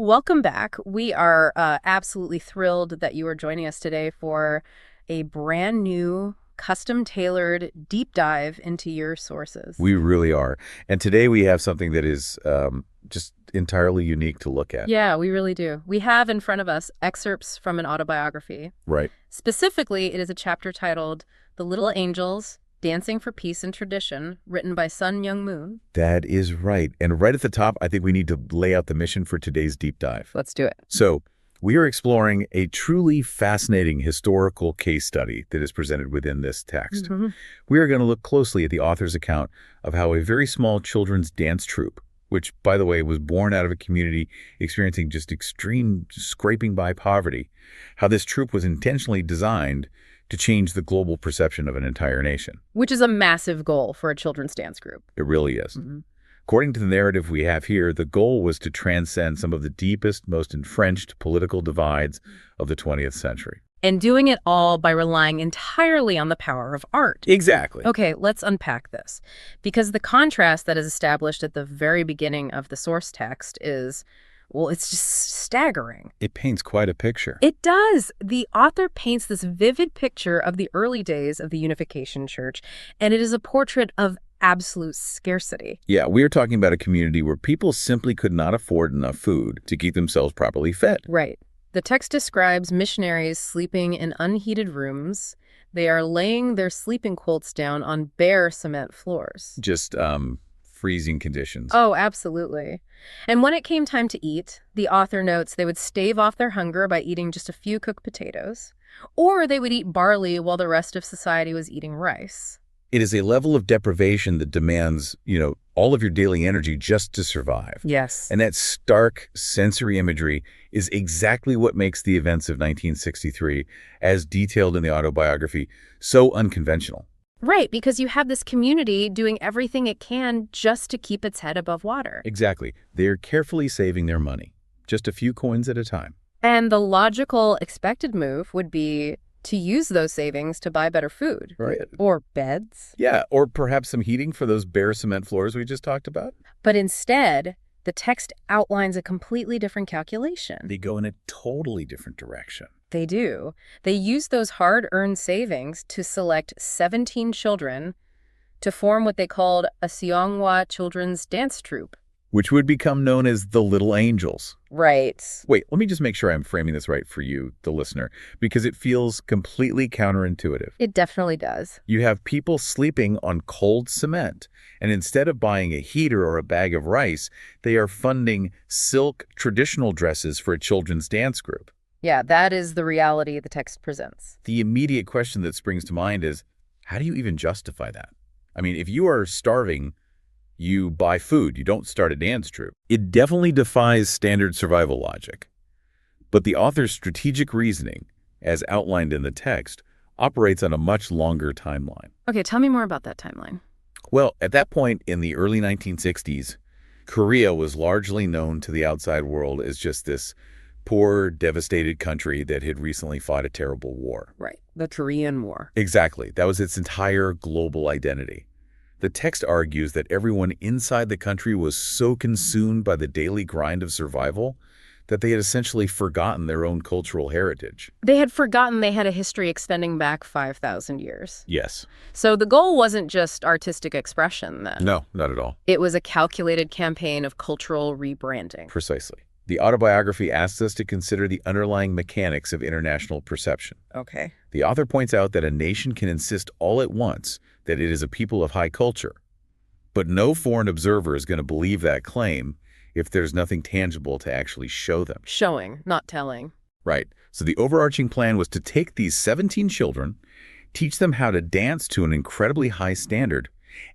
Welcome back. We are absolutely thrilled that you are joining us today for a brand new, custom-tailored deep dive into your sources. We really are. And today we have something that is just entirely unique to look at. Yeah, we really do. We have in front of us excerpts from an autobiography. Right. Specifically, it is a chapter titled The Little Angels, Dancing for Peace and Tradition, written by Myung Moon. That is right. And right at the top, I think we need to lay out the mission for today's deep dive. Let's do it. So we are exploring a truly fascinating historical case study that is presented within this text. We are going to look closely at the author's account of how a very small children's dance troupe, which, by the way, was born out of a community experiencing just extreme scraping by poverty, how this troupe was intentionally designed to change the global perception of an entire nation. Which is a massive goal for a children's dance group. It really is. According to the narrative we have here, the goal was to transcend some of the deepest, most entrenched political divides of the 20th century. And doing it all by relying entirely on the power of art. Exactly. Okay, let's unpack this. Because the contrast that is established at the very beginning of the source text is, well, it's just staggering. It paints quite a picture. It does. The author paints this vivid picture of the early days of the Unification Church, and it is a portrait of absolute scarcity. Yeah, we're talking about a community where people simply could not afford enough food to keep themselves properly fed. Right. The text describes missionaries sleeping in unheated rooms. They are laying their sleeping quilts down on bare cement floors. Just freezing conditions. Oh, absolutely. And when it came time to eat, the author notes they would stave off their hunger by eating just a few cooked potatoes, or they would eat barley while the rest of society was eating rice. It is a level of deprivation that demands, all of your daily energy just to survive. Yes. And that stark sensory imagery is exactly what makes the events of 1963, as detailed in the autobiography, so unconventional. Right, because you have this community doing everything it can just to keep its head above water. Exactly. They're carefully saving their money, just a few coins at a time. And the logical expected move would be to use those savings to buy better food. Right. Or beds. Yeah, or perhaps some heating for those bare cement floors we just talked about. But instead, the text outlines a completely different calculation. They go in a totally different direction. They do. They use those hard-earned savings to select 17 children to form what they called a Sunhwa children's dance troupe. Which would become known as the Little Angels. Right. Wait, let me just make sure I'm framing this right for you, the listener, because it feels completely counterintuitive. It definitely does. You have people sleeping on cold cement, and instead of buying a heater or a bag of rice, they are funding silk traditional dresses for a children's dance group. Yeah, that is the reality the text presents. The immediate question that springs to mind is, how do you even justify that? I mean, if you are starving, you buy food, you don't start a dance troupe. It definitely defies standard survival logic. But the author's strategic reasoning, as outlined in the text, operates on a much longer timeline. Okay, tell me more about that timeline. Well, at that point in the early 1960s, Korea was largely known to the outside world as just this poor, devastated country that had recently fought a terrible war. Right, the Korean War. Exactly. That was its entire global identity. The text argues that everyone inside the country was so consumed by the daily grind of survival that they had essentially forgotten their own cultural heritage. They had forgotten they had a history extending back 5,000 years. Yes. So the goal wasn't just artistic expression then. No, not at all. It was a calculated campaign of cultural rebranding. Precisely. The autobiography asks us to consider the underlying mechanics of international perception. Okay. The author points out that a nation can insist all at once that it is a people of high culture. But no foreign observer is going to believe that claim if there's nothing tangible to actually show them. Showing, not telling. Right. So the overarching plan was to take these 17 children, teach them how to dance to an incredibly high standard,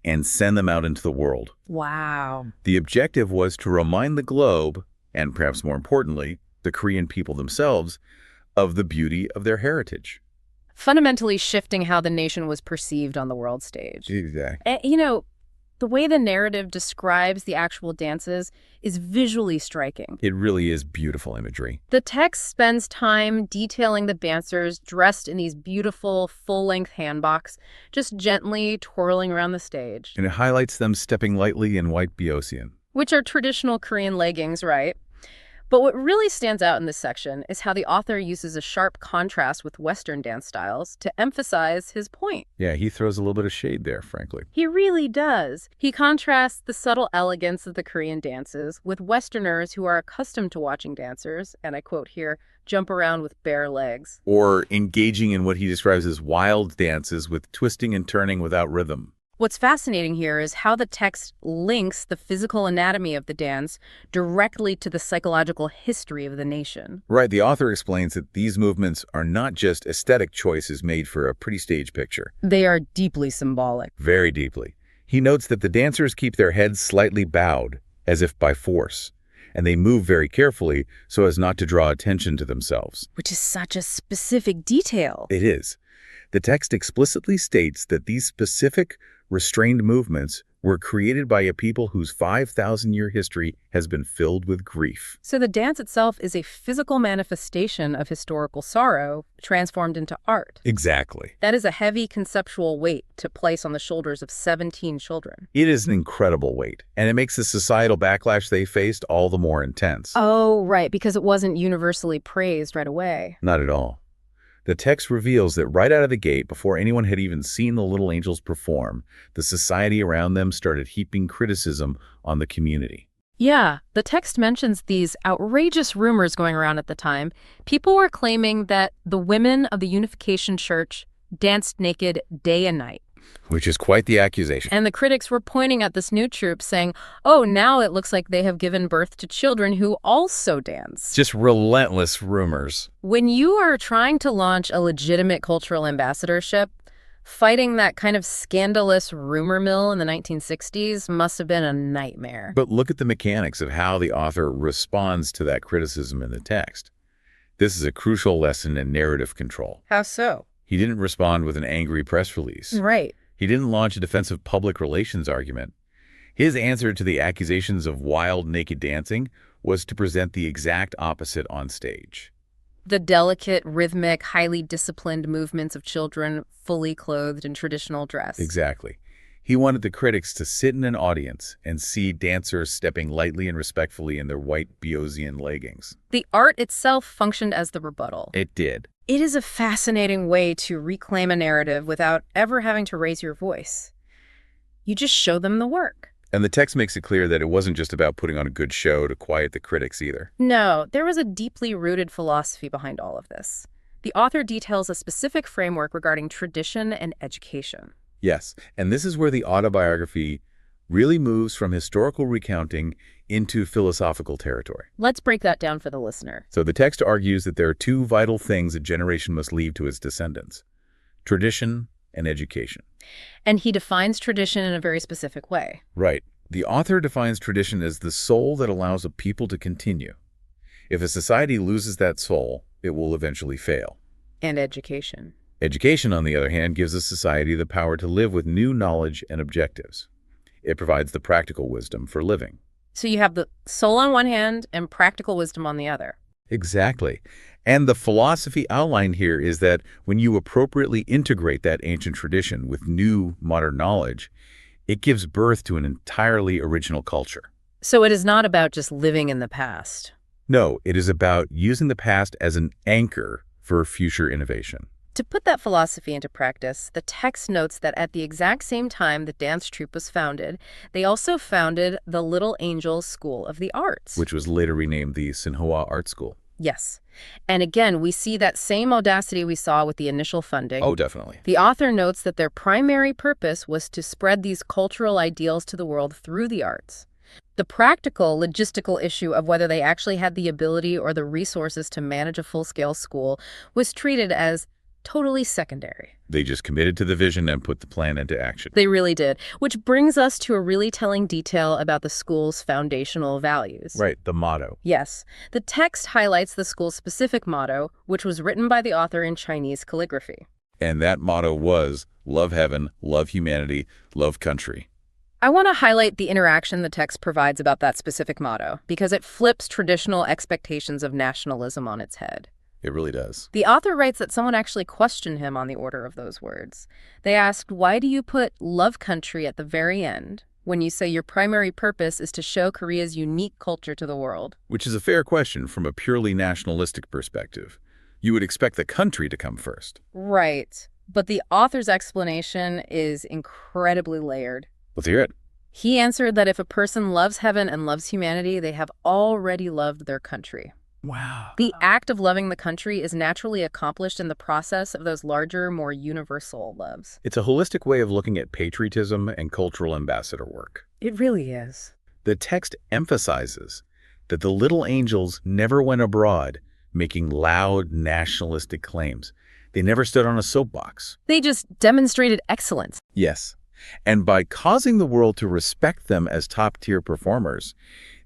and send them out into the world. Wow. The objective was to remind the globe, and perhaps more importantly, the Korean people themselves, of the beauty of their heritage. Fundamentally shifting how the nation was perceived on the world stage. Exactly. The way the narrative describes the actual dances is visually striking. It really is beautiful imagery. The text spends time detailing the dancers dressed in these beautiful, full-length hanboks, just gently twirling around the stage. And it highlights them stepping lightly in white Beosian. Which are traditional Korean leggings, right? But what really stands out in this section is how the author uses a sharp contrast with Western dance styles to emphasize his point. Yeah, he throws a little bit of shade there, frankly. He really does. He contrasts the subtle elegance of the Korean dances with Westerners who are accustomed to watching dancers, and I quote here, jump around with bare legs. Or engaging in what he describes as wild dances with twisting and turning without rhythm. What's fascinating here is how the text links the physical anatomy of the dance directly to the psychological history of the nation. Right, the author explains that these movements are not just aesthetic choices made for a pretty stage picture. They are deeply symbolic. Very deeply. He notes that the dancers keep their heads slightly bowed, as if by force, and they move very carefully so as not to draw attention to themselves. Which is such a specific detail. It is. The text explicitly states that these specific, restrained movements were created by a people whose 5,000-year history has been filled with grief. So the dance itself is a physical manifestation of historical sorrow transformed into art. Exactly. That is a heavy conceptual weight to place on the shoulders of 17 children. It is an incredible weight, and it makes the societal backlash they faced all the more intense. Oh, right, because it wasn't universally praised right away. Not at all. The text reveals that right out of the gate, before anyone had even seen the little angels perform, the society around them started heaping criticism on the community. Yeah, the text mentions these outrageous rumors going around at the time. People were claiming that the women of the Unification Church danced naked day and night. Which is quite the accusation. And the critics were pointing at this new troupe saying, oh, now it looks like they have given birth to children who also dance. Just relentless rumors. When you are trying to launch a legitimate cultural ambassadorship, fighting that kind of scandalous rumor mill in the 1960s must have been a nightmare. But look at the mechanics of how the author responds to that criticism in the text. This is a crucial lesson in narrative control. How so? He didn't respond with an angry press release. Right. He didn't launch a defensive public relations argument. His answer to the accusations of wild, naked dancing was to present the exact opposite on stage. The delicate, rhythmic, highly disciplined movements of children fully clothed in traditional dress. Exactly. He wanted the critics to sit in an audience and see dancers stepping lightly and respectfully in their white Beosian leggings. The art itself functioned as the rebuttal. It did. It is a fascinating way to reclaim a narrative without ever having to raise your voice. You just show them the work. And the text makes it clear that it wasn't just about putting on a good show to quiet the critics either. No, there was a deeply rooted philosophy behind all of this. The author details a specific framework regarding tradition and education. Yes, and this is where the autobiography really moves from historical recounting into philosophical territory. Let's break that down for the listener. So the text argues that there are two vital things a generation must leave to its descendants: tradition and education. And he defines tradition in a very specific way. Right. The author defines tradition as the soul that allows a people to continue. If a society loses that soul, it will eventually fail. And education. Education, on the other hand, gives a society the power to live with new knowledge and objectives. It provides the practical wisdom for living. So you have the soul on one hand and practical wisdom on the other. Exactly. And the philosophy outlined here is that when you appropriately integrate that ancient tradition with new modern knowledge, it gives birth to an entirely original culture. So it is not about just living in the past. No, it is about using the past as an anchor for future innovation. To put that philosophy into practice, the text notes that at the exact same time the dance troupe was founded, they also founded the Little Angels School of the Arts. Which was later renamed the Sunhwa Art School. Yes. And again, we see that same audacity we saw with the initial funding. Oh, definitely. The author notes that their primary purpose was to spread these cultural ideals to the world through the arts. The practical, logistical issue of whether they actually had the ability or the resources to manage a full-scale school was treated as totally secondary. They just committed to the vision and put the plan into action. They really did, which brings us to a really telling detail about the school's foundational values. Right, the motto. Yes. The text highlights the school's specific motto, which was written by the author in Chinese calligraphy. And that motto was, love heaven, love humanity, love country. I want to highlight the interaction the text provides about that specific motto, because it flips traditional expectations of nationalism on its head. It really does. The author writes that someone actually questioned him on the order of those words. They asked, why do you put love country at the very end when you say your primary purpose is to show Korea's unique culture to the world. Which is a fair question from a purely nationalistic perspective. You would expect the country to come first. Right. But the author's explanation is incredibly layered. Let's hear it. He answered that if a person loves heaven and loves humanity, they have already loved their country. Wow. The act of loving the country is naturally accomplished in the process of those larger, more universal loves. It's a holistic way of looking at patriotism and cultural ambassador work. It really is. The text emphasizes that the little angels never went abroad making loud nationalistic claims. They never stood on a soapbox. They just demonstrated excellence. Yes. And by causing the world to respect them as top-tier performers,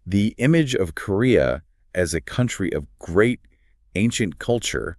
the image of Korea as a country of great ancient culture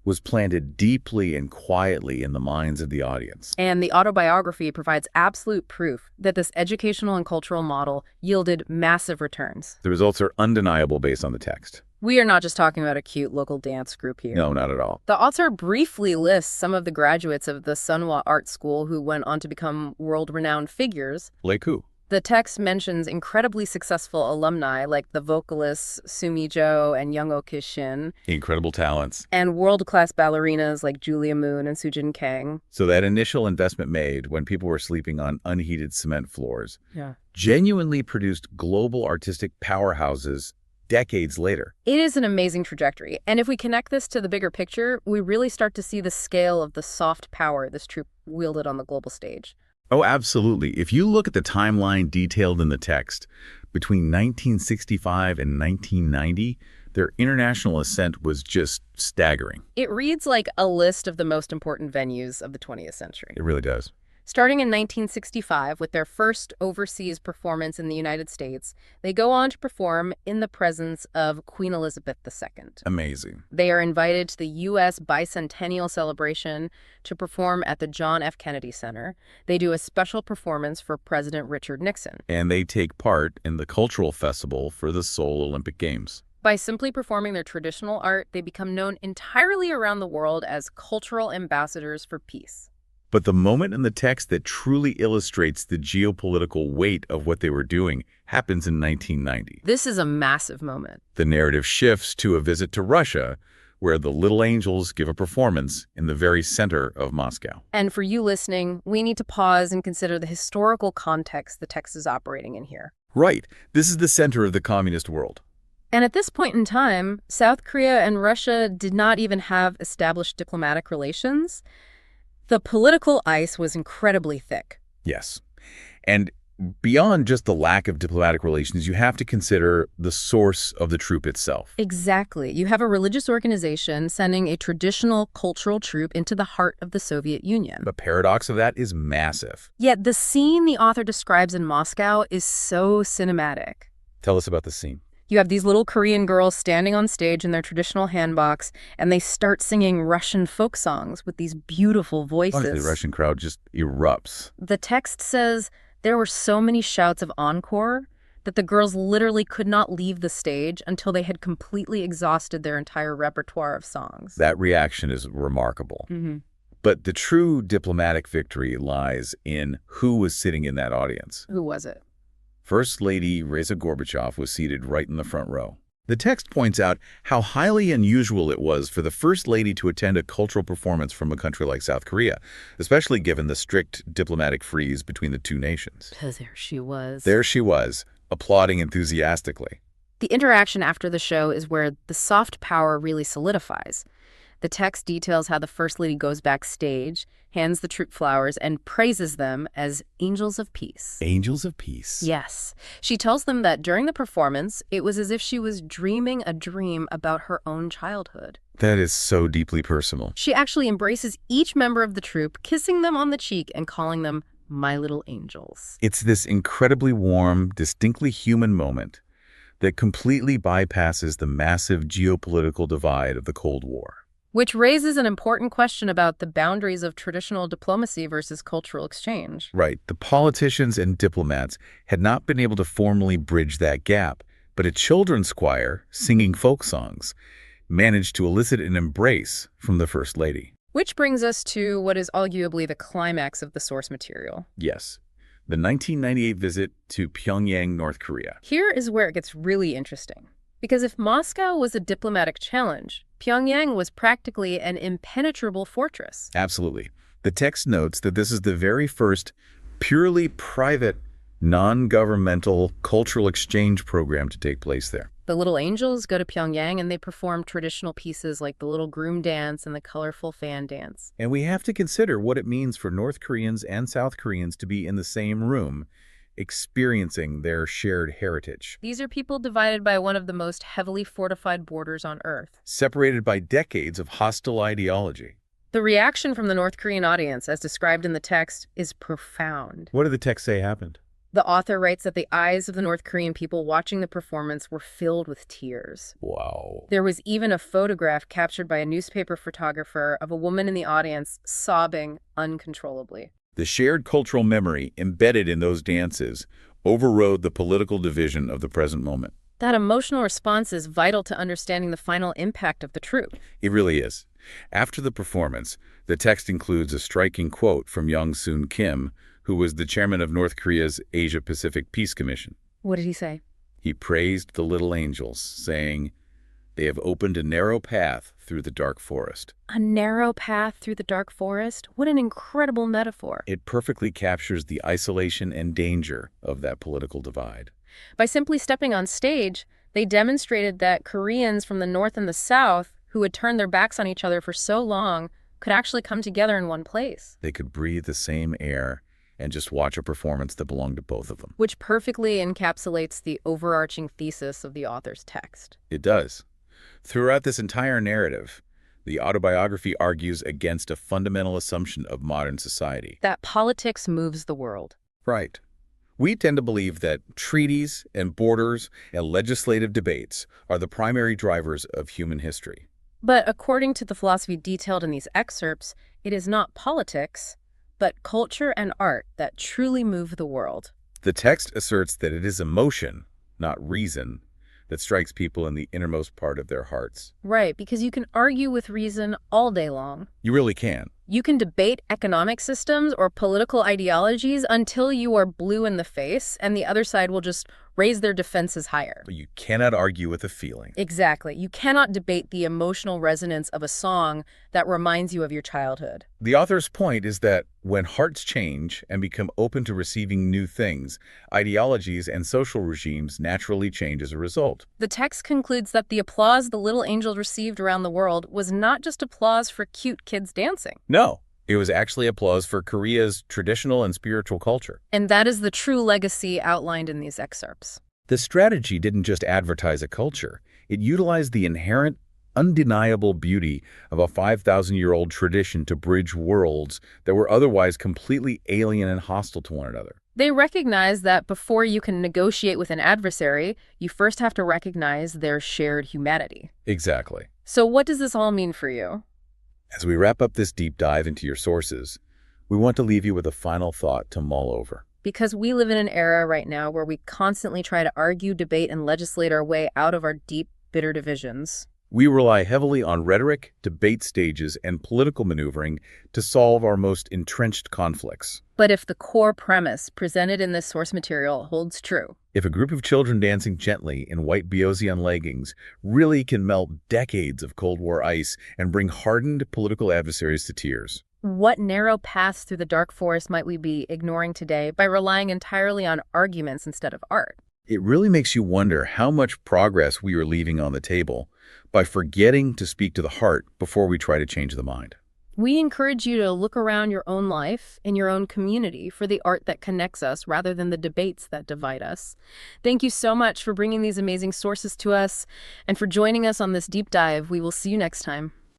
was planted deeply and quietly in the minds of the audience. And the autobiography provides absolute proof that this educational and cultural model yielded massive returns. The results are undeniable based on the text. We are not just talking about a cute local dance group here. No, not at all. The author briefly lists some of the graduates of the Sunhwa Art School who went on to become world-renowned figures. Like who? The text mentions incredibly successful alumni like the vocalists Sumi Jo and Young-ok Shin. Incredible talents. And world-class ballerinas like Julia Moon and Sujin Kang. So that initial investment made when people were sleeping on unheated cement floors Yeah. genuinely produced global artistic powerhouses decades later. It is an amazing trajectory. And if we connect this to the bigger picture, we really start to see the scale of the soft power this troupe wielded on the global stage. Oh, absolutely. If you look at the timeline detailed in the text, between 1965 and 1990, their international ascent was just staggering. It reads like a list of the most important venues of the 20th century. It really does. Starting in 1965 with their first overseas performance in the United States, they go on to perform in the presence of Queen Elizabeth II. Amazing. They are invited to the U.S. bicentennial celebration to perform at the John F. Kennedy Center. They do a special performance for President Richard Nixon. And they take part in the cultural festival for the Seoul Olympic Games. By simply performing their traditional art, they become known entirely around the world as cultural ambassadors for peace. But the moment in the text that truly illustrates the geopolitical weight of what they were doing happens in 1990. This is a massive moment. The narrative shifts to a visit to Russia, where the Little Angels give a performance in the very center of Moscow. And for you listening, we need to pause and consider the historical context the text is operating in here. Right. This is the center of the communist world. And at this point in time, South Korea and Russia did not even have established diplomatic relations. The political ice was incredibly thick. Yes. And beyond just the lack of diplomatic relations, you have to consider the source of the troupe itself. Exactly. You have a religious organization sending a traditional cultural troupe into the heart of the Soviet Union. The paradox of that is massive. Yet the scene the author describes in Moscow is so cinematic. Tell us about the scene. You have these little Korean girls standing on stage in their traditional handbox, and they start singing Russian folk songs with these beautiful voices. Honestly, the Russian crowd just erupts. The text says there were so many shouts of encore that the girls literally could not leave the stage until they had completely exhausted their entire repertoire of songs. That reaction is remarkable. Mm-hmm. But the true diplomatic victory lies in who was sitting in that audience. Who was it? First Lady Reza Gorbachev was seated right in the front row. The text points out how highly unusual it was for the First Lady to attend a cultural performance from a country like South Korea, especially given the strict diplomatic freeze between the two nations. There she was. There she was, applauding enthusiastically. The interaction after the show is where the soft power really solidifies. The text details how the First Lady goes backstage, hands the troupe flowers, and praises them as angels of peace. Angels of peace. Yes. She tells them that during the performance, it was as if she was dreaming a dream about her own childhood. That is so deeply personal. She actually embraces each member of the troupe, kissing them on the cheek and calling them my little angels. It's this incredibly warm, distinctly human moment that completely bypasses the massive geopolitical divide of the Cold War. Which raises an important question about the boundaries of traditional diplomacy versus cultural exchange. Right. The politicians and diplomats had not been able to formally bridge that gap, but a children's choir singing folk songs managed to elicit an embrace from the First Lady. Which brings us to what is arguably the climax of the source material. Yes. The 1998 visit to Pyongyang, North Korea. Here is where it gets really interesting. Because if Moscow was a diplomatic challenge, Pyongyang was practically an impenetrable fortress. Absolutely. The text notes that this is the very first purely private, non-governmental cultural exchange program to take place there. The little angels go to Pyongyang and they perform traditional pieces like the little groom dance and the colorful fan dance. And we have to consider what it means for North Koreans and South Koreans to be in the same room, experiencing their shared heritage. These are people divided by one of the most heavily fortified borders on Earth. Separated by decades of hostile ideology. The reaction from the North Korean audience, as described in the text, is profound. What did the text say happened? The author writes that the eyes of the North Korean people watching the performance were filled with tears. Wow. There was even a photograph captured by a newspaper photographer of a woman in the audience sobbing uncontrollably. The shared cultural memory embedded in those dances overrode the political division of the present moment. That emotional response is vital to understanding the final impact of the troupe. It really is. After the performance, the text includes a striking quote from Young Soon Kim, who was the chairman of North Korea's Asia-Pacific Peace Commission. What did he say? He praised the little angels, saying, "They have opened a narrow path through the dark forest." A narrow path through the dark forest? What an incredible metaphor. It perfectly captures the isolation and danger of that political divide. By simply stepping on stage, they demonstrated that Koreans from the North and the South, who had turned their backs on each other for so long, could actually come together in one place. They could breathe the same air and just watch a performance that belonged to both of them. Which perfectly encapsulates the overarching thesis of the author's text. It does. Throughout this entire narrative, the autobiography argues against a fundamental assumption of modern society. That politics moves the world. Right. We tend to believe that treaties and borders and legislative debates are the primary drivers of human history. But according to the philosophy detailed in these excerpts, it is not politics, but culture and art that truly move the world. The text asserts that it is emotion, not reason, that strikes people in the innermost part of their hearts. Right, because you can argue with reason all day long. You really can. You can debate economic systems or political ideologies until you are blue in the face, and the other side will just raise their defenses higher. But you cannot argue with a feeling. Exactly. You cannot debate the emotional resonance of a song that reminds you of your childhood. The author's point is that when hearts change and become open to receiving new things, ideologies and social regimes naturally change as a result. The text concludes that the applause the little angels received around the world was not just applause for cute kids dancing. No, it was actually applause for Korea's traditional and spiritual culture. And that is the true legacy outlined in these excerpts. The strategy didn't just advertise a culture. It utilized the inherent, undeniable beauty of a 5,000-year-old tradition to bridge worlds that were otherwise completely alien and hostile to one another. They recognize that before you can negotiate with an adversary, you first have to recognize their shared humanity. Exactly. So what does this all mean for you? As we wrap up this deep dive into your sources, we want to leave you with a final thought to mull over. Because we live in an era right now where we constantly try to argue, debate, and legislate our way out of our deep, bitter divisions. We rely heavily on rhetoric, debate stages, and political maneuvering to solve our most entrenched conflicts. But if the core premise presented in this source material holds true, if a group of children dancing gently in white Beozian leggings really can melt decades of Cold War ice and bring hardened political adversaries to tears, what narrow paths through the dark forest might we be ignoring today by relying entirely on arguments instead of art? It really makes you wonder how much progress we are leaving on the table by forgetting to speak to the heart before we try to change the mind. We encourage you to look around your own life, in your own community, for the art that connects us rather than the debates that divide us. Thank you so much for bringing these amazing sources to us and for joining us on this deep dive. We will see you next time.